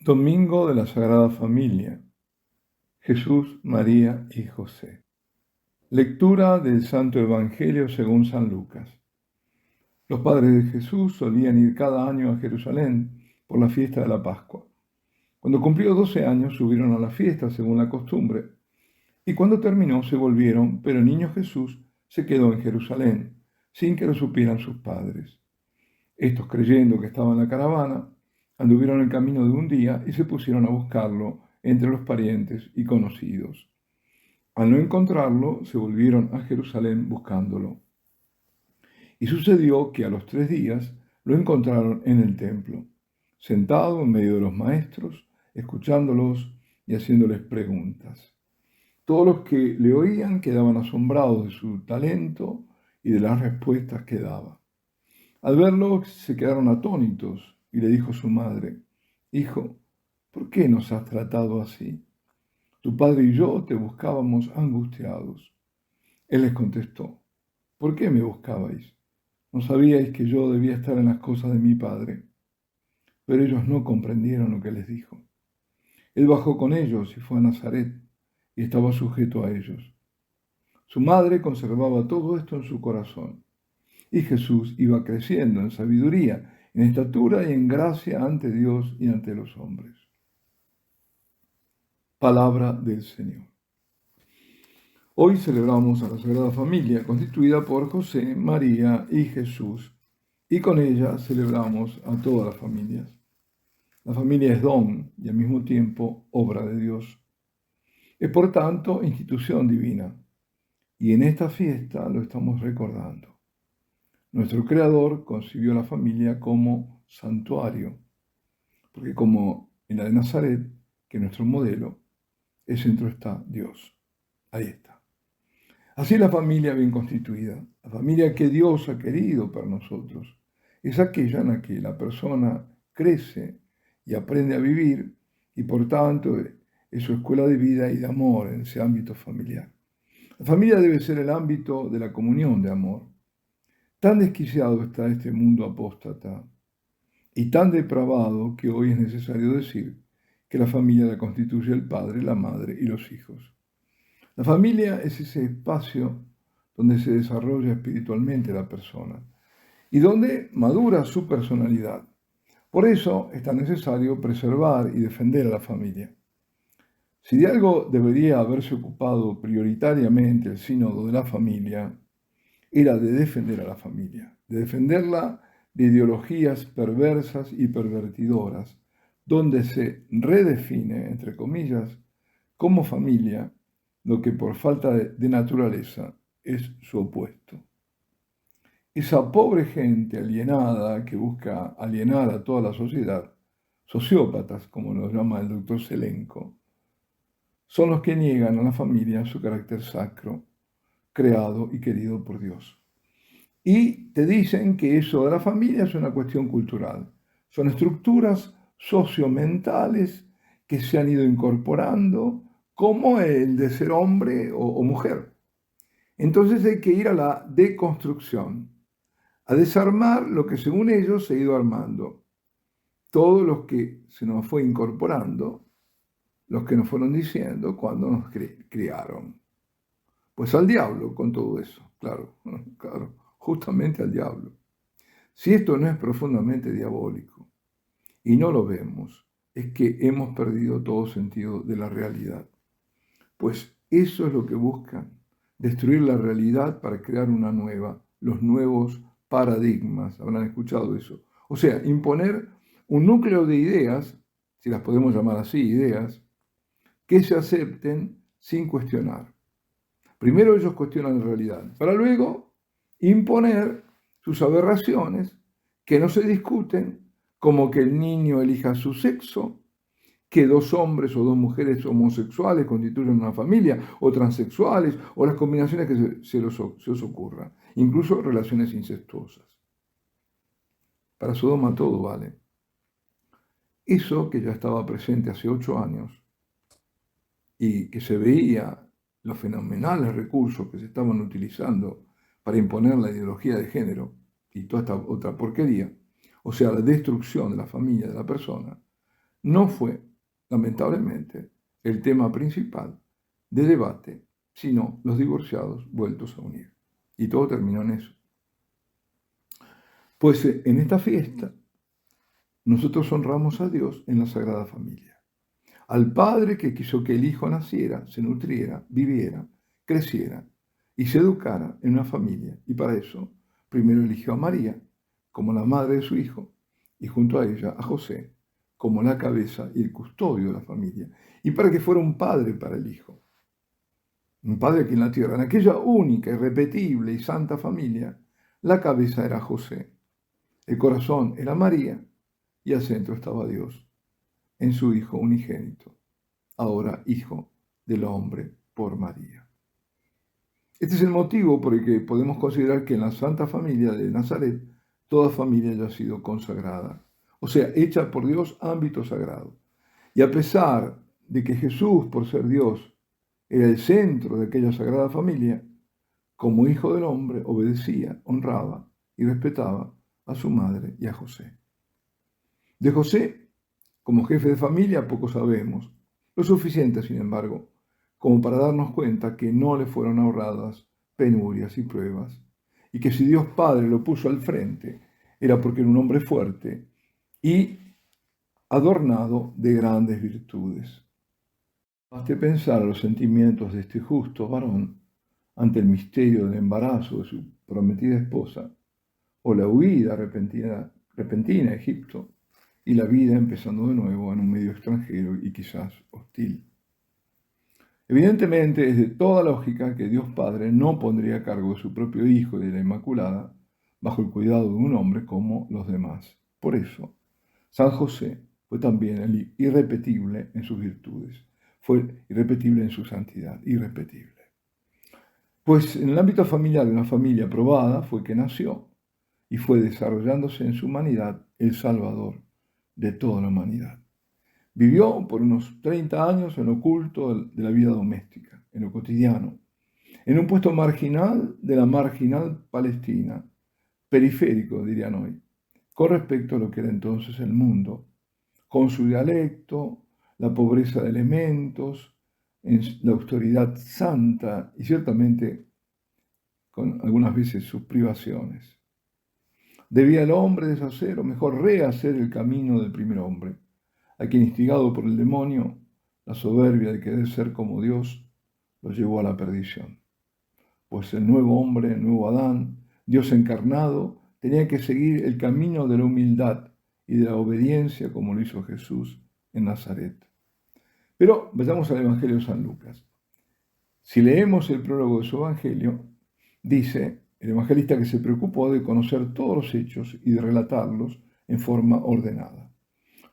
Domingo de la Sagrada Familia. Jesús, María y José. Lectura del Santo Evangelio según San Lucas. Los padres de Jesús solían ir cada año a Jerusalén por la fiesta de la Pascua. Cuando cumplió 12 años subieron a la fiesta según la costumbre, y cuando terminó se volvieron, pero el niño Jesús se quedó en Jerusalén, sin que lo supieran sus padres. Estos, creyendo que estaba en la caravana, anduvieron el camino de un día y se pusieron a buscarlo entre los parientes y conocidos. Al no encontrarlo, se volvieron a Jerusalén buscándolo. Y sucedió que a los 3 días lo encontraron en el templo, sentado en medio de los maestros, escuchándolos y haciéndoles preguntas. Todos los que le oían quedaban asombrados de su talento y de las respuestas que daba. Al verlo se quedaron atónitos y le dijo su madre: Hijo, ¿por qué nos has tratado así? Tu padre y yo te buscábamos angustiados. Él les contestó: ¿por qué me buscabais? ¿No sabíais que yo debía estar en las cosas de mi padre? Pero ellos no comprendieron lo que les dijo. Él bajó con ellos y fue a Nazaret y estaba sujeto a ellos. Su madre conservaba todo esto en su corazón. Y Jesús iba creciendo en sabiduría, en estatura y en gracia ante Dios y ante los hombres. Palabra del Señor. Hoy celebramos a la Sagrada Familia, constituida por José, María y Jesús, y con ella celebramos a todas las familias. La familia es don y al mismo tiempo obra de Dios. Es por tanto institución divina, y en esta fiesta lo estamos recordando. Nuestro Creador concibió la familia como santuario, porque como en la de Nazaret, que es nuestro modelo, el centro está Dios. Ahí está. Así es la familia bien constituida, la familia que Dios ha querido para nosotros, es aquella en la que la persona crece y aprende a vivir y por tanto es su escuela de vida y de amor en ese ámbito familiar. La familia debe ser el ámbito de la comunión de amor. Tan desquiciado está este mundo apóstata y tan depravado que hoy es necesario decir que la familia la constituye el padre, la madre y los hijos. La familia es ese espacio donde se desarrolla espiritualmente la persona y donde madura su personalidad. Por eso es tan necesario preservar y defender a la familia. Si de algo debería haberse ocupado prioritariamente el sínodo de la familia, era de defender a la familia, de defenderla de ideologías perversas y pervertidoras, donde se redefine, entre comillas, como familia, lo que por falta de naturaleza es su opuesto. Esa pobre gente alienada que busca alienar a toda la sociedad, sociópatas, como los llama el doctor Selenco, son los que niegan a la familia su carácter sacro, creado y querido por Dios. Y te dicen que eso de la familia es una cuestión cultural. Son estructuras sociomentales que se han ido incorporando, como el de ser hombre o mujer. Entonces hay que ir a la deconstrucción, a desarmar lo que según ellos se ha ido armando. Todos los que se nos fue incorporando, los que nos fueron diciendo cuando nos criaron. Pues al diablo con todo eso, claro, claro, justamente al diablo. Si esto no es profundamente diabólico y no lo vemos, es que hemos perdido todo sentido de la realidad. Pues eso es lo que buscan, destruir la realidad para crear una nueva, los nuevos paradigmas, habrán escuchado eso. O sea, imponer un núcleo de ideas, si las podemos llamar así, ideas, que se acepten sin cuestionar. Primero ellos cuestionan la realidad, para luego imponer sus aberraciones que no se discuten, como que el niño elija su sexo, que 2 hombres o 2 mujeres homosexuales constituyen una familia, o transexuales, o las combinaciones que se os ocurran, incluso relaciones incestuosas. Para Sodoma todo vale. Eso que ya estaba presente hace 8 años y que se veía los fenomenales recursos que se estaban utilizando para imponer la ideología de género y toda esta otra porquería, o sea, la destrucción de la familia de la persona, no fue, lamentablemente, el tema principal de debate, sino los divorciados vueltos a unir. Y todo terminó en eso. Pues en esta fiesta nosotros honramos a Dios en la Sagrada Familia. Al Padre que quiso que el Hijo naciera, se nutriera, viviera, creciera y se educara en una familia. Y para eso primero eligió a María como la madre de su Hijo y junto a ella a José como la cabeza y el custodio de la familia. Y para que fuera un padre para el Hijo. Un padre aquí en la tierra. En aquella única, irrepetible y santa familia, la cabeza era José. El corazón era María y al centro estaba Dios en su Hijo unigénito, ahora Hijo del hombre por María. Este es el motivo por el que podemos considerar que en la Santa Familia de Nazaret toda familia haya sido consagrada, o sea, hecha por Dios ámbito sagrado. Y a pesar de que Jesús, por ser Dios, era el centro de aquella sagrada familia, como Hijo del hombre obedecía, honraba y respetaba a su madre y a José. De José, como jefe de familia, poco sabemos, lo suficiente, sin embargo, como para darnos cuenta que no le fueron ahorradas penurias y pruebas, y que si Dios Padre lo puso al frente, era porque era un hombre fuerte y adornado de grandes virtudes. Baste pensar los sentimientos de este justo varón ante el misterio del embarazo de su prometida esposa, o la huida repentina a Egipto, y la vida empezando de nuevo en un medio extranjero y quizás hostil. Evidentemente es de toda lógica que Dios Padre no pondría a cargo de su propio Hijo y de la Inmaculada bajo el cuidado de un hombre como los demás. Por eso, San José fue también el irrepetible en sus virtudes, fue irrepetible en su santidad, irrepetible. Pues en el ámbito familiar de una familia probada fue que nació y fue desarrollándose en su humanidad el Salvador de toda la humanidad. Vivió por unos 30 años en lo oculto de la vida doméstica, en lo cotidiano, en un puesto marginal de la marginal Palestina, periférico, dirían hoy, con respecto a lo que era entonces el mundo, con su dialecto, la pobreza de elementos, la austeridad santa y ciertamente con algunas veces sus privaciones. Debía el hombre deshacer, o mejor rehacer el camino del primer hombre, a quien instigado por el demonio, la soberbia de querer ser como Dios, lo llevó a la perdición. Pues el nuevo hombre, el nuevo Adán, Dios encarnado, tenía que seguir el camino de la humildad y de la obediencia como lo hizo Jesús en Nazaret. Pero vayamos al Evangelio de San Lucas. Si leemos el prólogo de su Evangelio, dice el evangelista que se preocupó de conocer todos los hechos y de relatarlos en forma ordenada.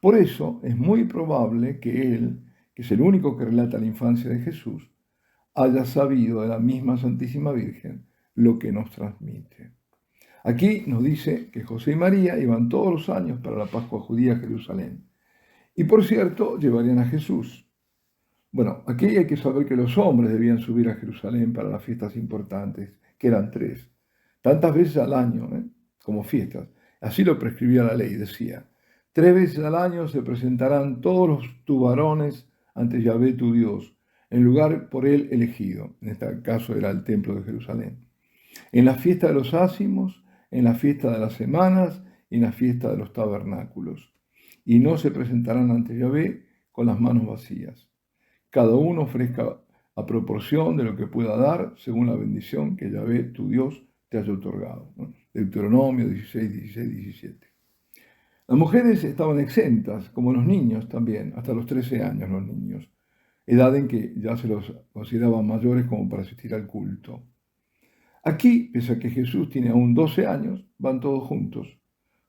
Por eso es muy probable que él, que es el único que relata la infancia de Jesús, haya sabido de la misma Santísima Virgen lo que nos transmite. Aquí nos dice que José y María iban todos los años para la Pascua judía a Jerusalén. Y por cierto, llevarían a Jesús. Bueno, aquí hay que saber que los hombres debían subir a Jerusalén para las fiestas importantes, que eran 3, tantas veces al año, como fiestas. Así lo prescribía la ley, decía, 3 veces al año se presentarán todos tus varones ante Yahvé tu Dios, en lugar por él elegido. En este caso era el templo de Jerusalén. En la fiesta de los ácimos, en la fiesta de las semanas y en la fiesta de los tabernáculos. Y no se presentarán ante Yahvé con las manos vacías. Cada uno ofrezca a proporción de lo que pueda dar, según la bendición que Yahvé tu Dios te haya otorgado. Deuteronomio 16, 16, 17. Las mujeres estaban exentas, como los niños también, hasta los 13 años los niños, edad en que ya se los consideraban mayores como para asistir al culto. Aquí, pese a que Jesús tiene aún 12 años, van todos juntos,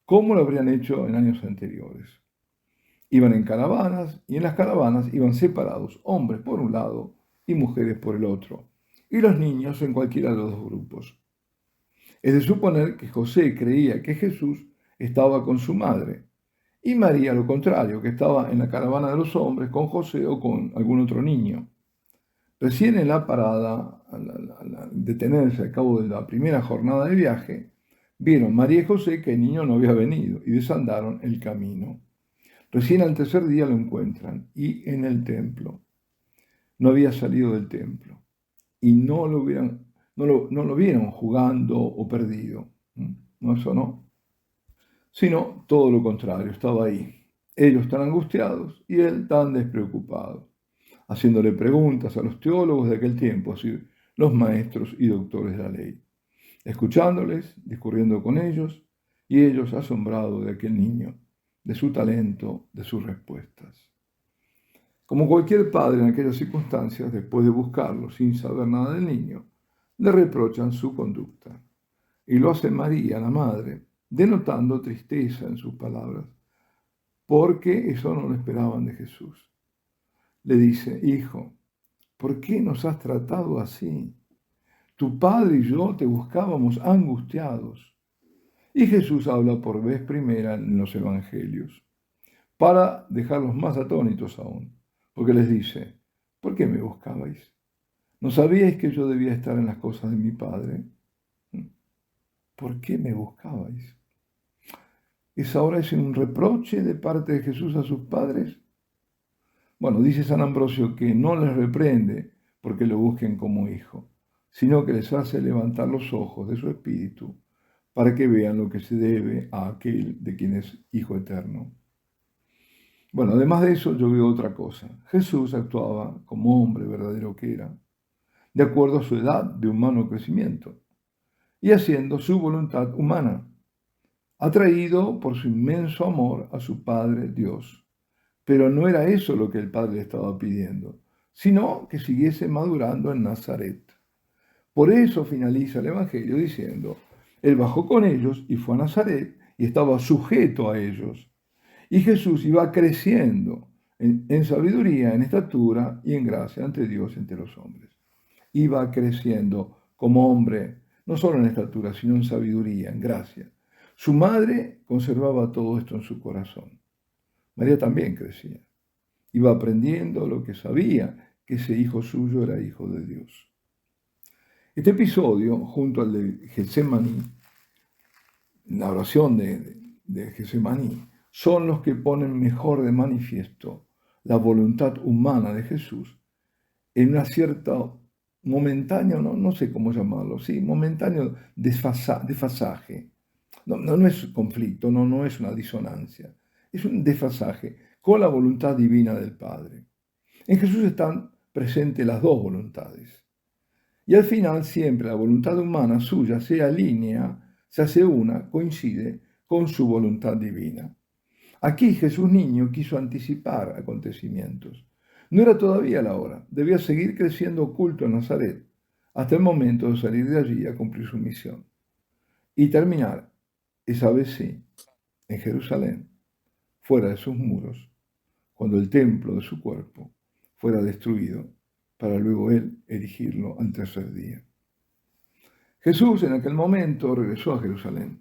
como lo habrían hecho en años anteriores. Iban en caravanas y en las caravanas iban separados, hombres por un lado y mujeres por el otro, y los niños en cualquiera de los dos grupos. Es de suponer que José creía que Jesús estaba con su madre, y María lo contrario, que estaba en la caravana de los hombres con José o con algún otro niño. Recién en la parada, al detenerse al cabo de la primera jornada de viaje, vieron María y José que el niño no había venido y desandaron el camino. Recién al tercer día lo encuentran y en el templo. No había salido del templo y no lo vieron jugando o perdido. No, eso no. Sino todo lo contrario, estaba ahí. Ellos tan angustiados y él tan despreocupado, haciéndole preguntas a los teólogos de aquel tiempo, así los maestros y doctores de la ley, escuchándoles, discurriendo con ellos, y ellos asombrados de aquel niño, de su talento, de sus respuestas. Como cualquier padre en aquellas circunstancias, después de buscarlo sin saber nada del niño, le reprochan su conducta. Y lo hace María, la madre, denotando tristeza en sus palabras, porque eso no lo esperaban de Jesús. Le dice: hijo, ¿por qué nos has tratado así? Tu padre y yo te buscábamos angustiados. Y Jesús habla por vez primera en los evangelios, para dejarlos más atónitos aún, porque les dice: ¿por qué me buscabais? ¿No sabíais que yo debía estar en las cosas de mi Padre? ¿Por qué me buscabais? ¿Es ahora ese un reproche de parte de Jesús a sus padres? Bueno, dice San Ambrosio que no les reprende porque lo busquen como hijo, sino que les hace levantar los ojos de su espíritu para que vean lo que se debe a aquel de quien es Hijo eterno. Bueno, además de eso, yo veo otra cosa. Jesús actuaba como hombre verdadero que era, de acuerdo a su edad de humano crecimiento, y haciendo su voluntad humana, atraído por su inmenso amor a su Padre Dios. Pero no era eso lo que el Padre le estaba pidiendo, sino que siguiese madurando en Nazaret. Por eso finaliza el Evangelio diciendo: Él bajó con ellos y fue a Nazaret y estaba sujeto a ellos. Y Jesús iba creciendo en sabiduría, en estatura y en gracia ante Dios y ante los hombres. Iba creciendo como hombre, no solo en estatura, sino en sabiduría, en gracia. Su madre conservaba todo esto en su corazón. María también crecía. Iba aprendiendo lo que sabía, que ese hijo suyo era hijo de Dios. Este episodio, junto al de Getsemaní, la oración de Getsemaní, son los que ponen mejor de manifiesto la voluntad humana de Jesús en una cierta momentáneo, no sé cómo llamarlo, sí, momentáneo desfasaje. No es conflicto, no es una disonancia, es un desfasaje con la voluntad divina del Padre. En Jesús están presentes las dos voluntades. Y al final siempre la voluntad humana suya se alinea, se hace una, coincide con su voluntad divina. Aquí Jesús niño quiso anticipar acontecimientos. No era todavía la hora, debía seguir creciendo oculto en Nazaret, hasta el momento de salir de allí a cumplir su misión. Y terminar, esa vez sí, en Jerusalén, fuera de sus muros, cuando el templo de su cuerpo fuera destruido, para luego él erigirlo al tercer día. Jesús en aquel momento regresó a Jerusalén,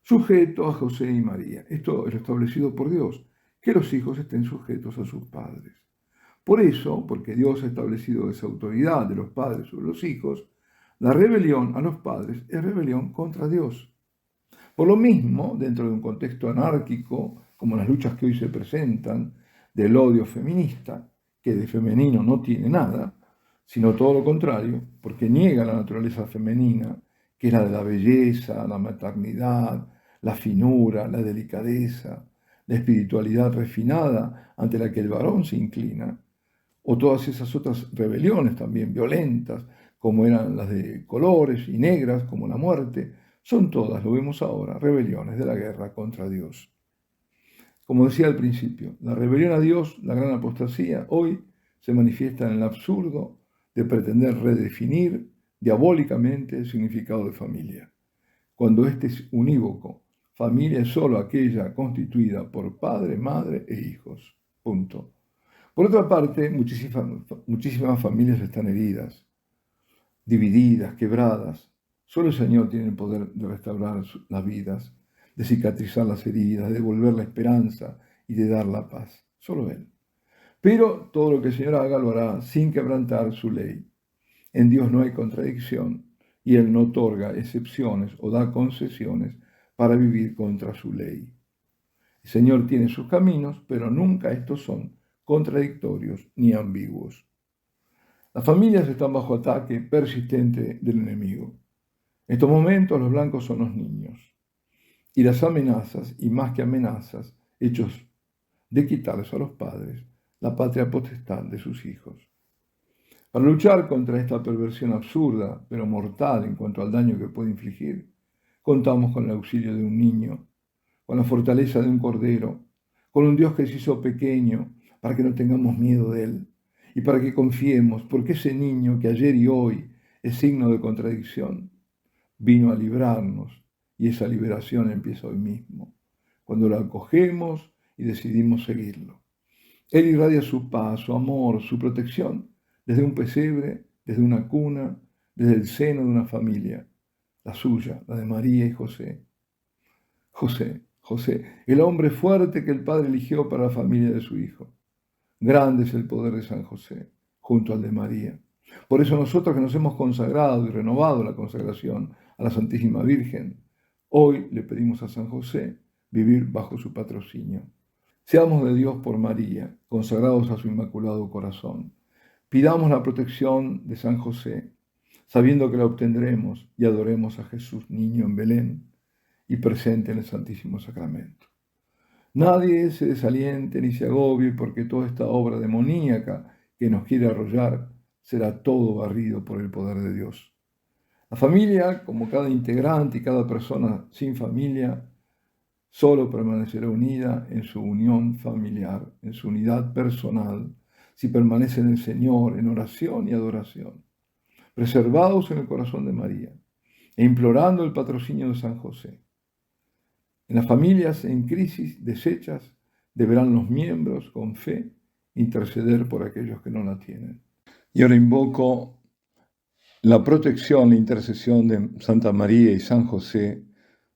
sujeto a José y María. Esto es lo establecido por Dios, que los hijos estén sujetos a sus padres. Por eso, porque Dios ha establecido esa autoridad de los padres sobre los hijos, la rebelión a los padres es rebelión contra Dios. Por lo mismo, dentro de un contexto anárquico, como las luchas que hoy se presentan, del odio feminista, que de femenino no tiene nada, sino todo lo contrario, porque niega la naturaleza femenina, que es la de la belleza, la maternidad, la finura, la delicadeza, la espiritualidad refinada ante la que el varón se inclina, o todas esas otras rebeliones también violentas, como eran las de colores y negras, como la muerte, son todas, lo vemos ahora, rebeliones de la guerra contra Dios. Como decía al principio, la rebelión a Dios, la gran apostasía, hoy se manifiesta en el absurdo de pretender redefinir diabólicamente el significado de familia, cuando este es unívoco. Familia es solo aquella constituida por padre, madre e hijos. Punto. Por otra parte, muchísimas familias están heridas, divididas, quebradas. Solo el Señor tiene el poder de restaurar las vidas, de cicatrizar las heridas, de devolver la esperanza y de dar la paz. Solo Él. Pero todo lo que el Señor haga lo hará sin quebrantar su ley. En Dios no hay contradicción y Él no otorga excepciones o da concesiones para vivir contra su ley. El Señor tiene sus caminos, pero nunca estos son contradictorios ni ambiguos. Las familias están bajo ataque persistente del enemigo. En estos momentos los blancos son los niños. Y las amenazas, y más que amenazas, hechos de quitarles a los padres la patria potestad de sus hijos. Para luchar contra esta perversión absurda, pero mortal en cuanto al daño que puede infligir, contamos con el auxilio de un niño, con la fortaleza de un cordero, con un Dios que se hizo pequeño para que no tengamos miedo de él y para que confiemos, porque ese niño que ayer y hoy es signo de contradicción, vino a librarnos y esa liberación empieza hoy mismo, cuando lo acogemos y decidimos seguirlo. Él irradia su paz, su amor, su protección, desde un pesebre, desde una cuna, desde el seno de una familia, la suya, la de María y José. José, el hombre fuerte que el Padre eligió para la familia de su Hijo. Grande es el poder de San José, junto al de María. Por eso nosotros que nos hemos consagrado y renovado la consagración a la Santísima Virgen, hoy le pedimos a San José vivir bajo su patrocinio. Seamos de Dios por María, consagrados a su Inmaculado Corazón. Pidamos la protección de San José, sabiendo que la obtendremos, y adoremos a Jesús niño en Belén y presente en el Santísimo Sacramento. Nadie se desaliente ni se agobie, porque toda esta obra demoníaca que nos quiere arrollar será todo barrido por el poder de Dios. La familia, como cada integrante y cada persona sin familia, solo permanecerá unida en su unión familiar, en su unidad personal, si permanece en el Señor, en oración y adoración, preservados en el corazón de María e implorando el patrocinio de San José. En las familias en crisis deshechas deberán los miembros con fe interceder por aquellos que no la tienen. Y ahora invoco la protección, la intercesión de Santa María y San José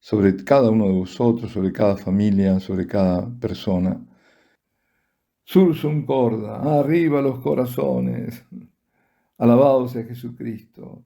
sobre cada uno de vosotros, sobre cada familia, sobre cada persona. Sursum corda, arriba los corazones. Alabado sea Jesucristo.